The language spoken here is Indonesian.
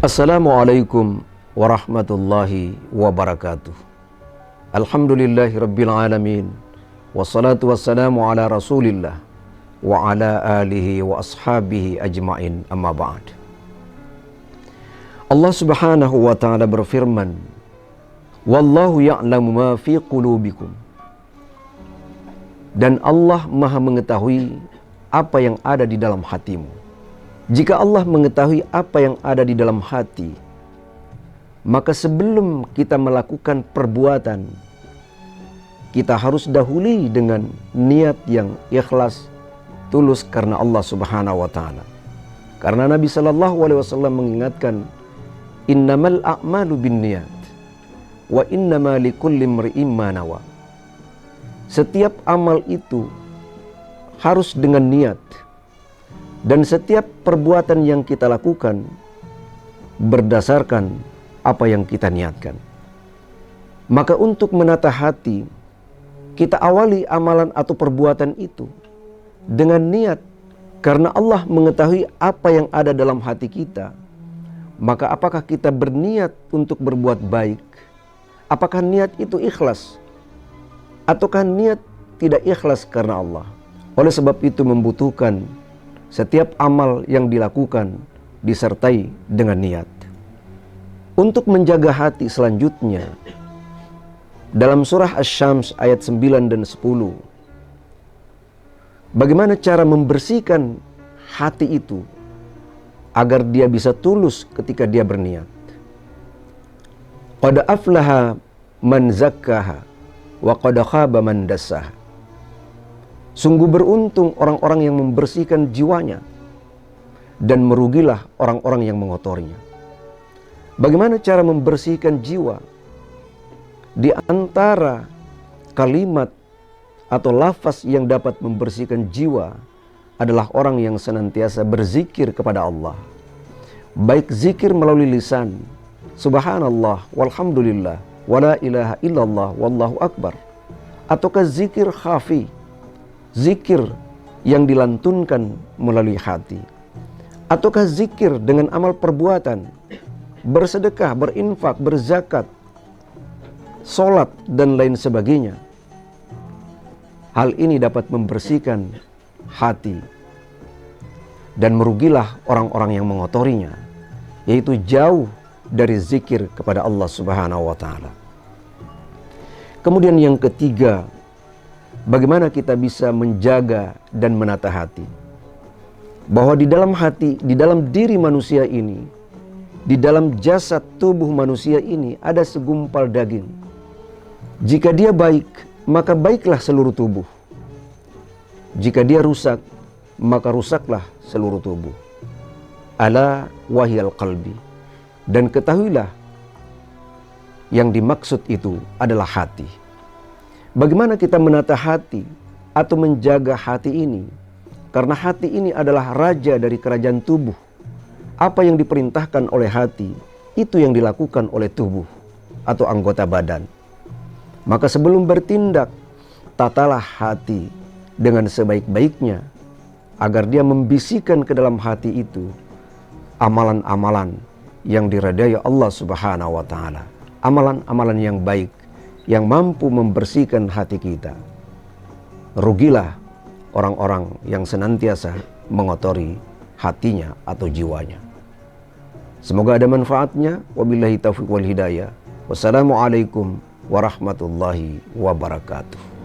Assalamualaikum warahmatullahi wabarakatuh. Alhamdulillahi rabbil alamin. Wassalatu wassalamu ala rasulillah wa ala alihi wa ashabihi ajma'in, amma ba'd. Allah subhanahu wa ta'ala berfirman, Wallahu ya'lamu ma fi qulubikum. Dan Allah maha mengetahui apa yang ada di dalam hatimu. Jika Allah mengetahui apa yang ada di dalam hati, maka sebelum kita melakukan perbuatan, kita harus dahului dengan niat yang ikhlas, tulus karena Allah subhanahu wa ta'ala. Karena Nabi SAW mengingatkan, Innamal a'malu binniyat, wa innama likulli imri'in ma nawa. Setiap amal itu harus dengan niat. Dan setiap perbuatan yang kita lakukan berdasarkan apa yang kita niatkan. Maka untuk menata hati, kita awali amalan atau perbuatan itu dengan niat. Karena Allah mengetahui apa yang ada dalam hati kita. Maka apakah kita berniat untuk berbuat baik? Apakah niat itu ikhlas? Ataukah niat tidak ikhlas karena Allah? Oleh sebab itu membutuhkan setiap amal yang dilakukan disertai dengan niat. Untuk menjaga hati selanjutnya, dalam surah Asy-Syams ayat 9 dan 10, bagaimana cara membersihkan hati itu agar dia bisa tulus ketika dia berniat. Qad aflaha man zakkaha wa qad khaba man dassaha. Sungguh beruntung orang-orang yang membersihkan jiwanya, dan merugilah orang-orang yang mengotorinya. Bagaimana cara membersihkan jiwa? Di antara kalimat atau lafaz yang dapat membersihkan jiwa adalah orang yang senantiasa berzikir kepada Allah. Baik zikir melalui lisan, subhanallah, walhamdulillah, wala ilaha illallah, wallahu akbar. Ataukah zikir khafi, zikir yang dilantunkan melalui hati. Ataukah zikir dengan amal perbuatan, bersedekah, berinfak, berzakat, sholat, dan lain sebagainya. Hal ini dapat membersihkan hati dan merugilah orang-orang yang mengotorinya, yaitu jauh dari zikir kepada Allah subhanahu wa ta'ala. Kemudian yang ketiga, bagaimana kita bisa menjaga dan menata hati? Bahwa di dalam hati, di dalam diri manusia ini, di dalam jasad tubuh manusia ini ada segumpal daging. Jika dia baik, maka baiklah seluruh tubuh. Jika dia rusak, maka rusaklah seluruh tubuh. Ala wahyal qalbi. Dan ketahuilah, yang dimaksud itu adalah hati. Bagaimana kita menata hati atau menjaga hati ini? Karena hati ini adalah raja dari kerajaan tubuh. Apa yang diperintahkan oleh hati, itu yang dilakukan oleh tubuh atau anggota badan. Maka sebelum bertindak, tatalah hati dengan sebaik-baiknya, agar dia membisikkan ke dalam hati itu amalan-amalan yang diridai Allah subhanahu wa ta'ala. Amalan-amalan yang baik, yang mampu membersihkan hati kita. Rugilah orang-orang yang senantiasa mengotori hatinya atau jiwanya. Semoga ada manfaatnya. Wabillahi taufiq wal hidayah. Wassalamualaikum warahmatullahi wabarakatuh.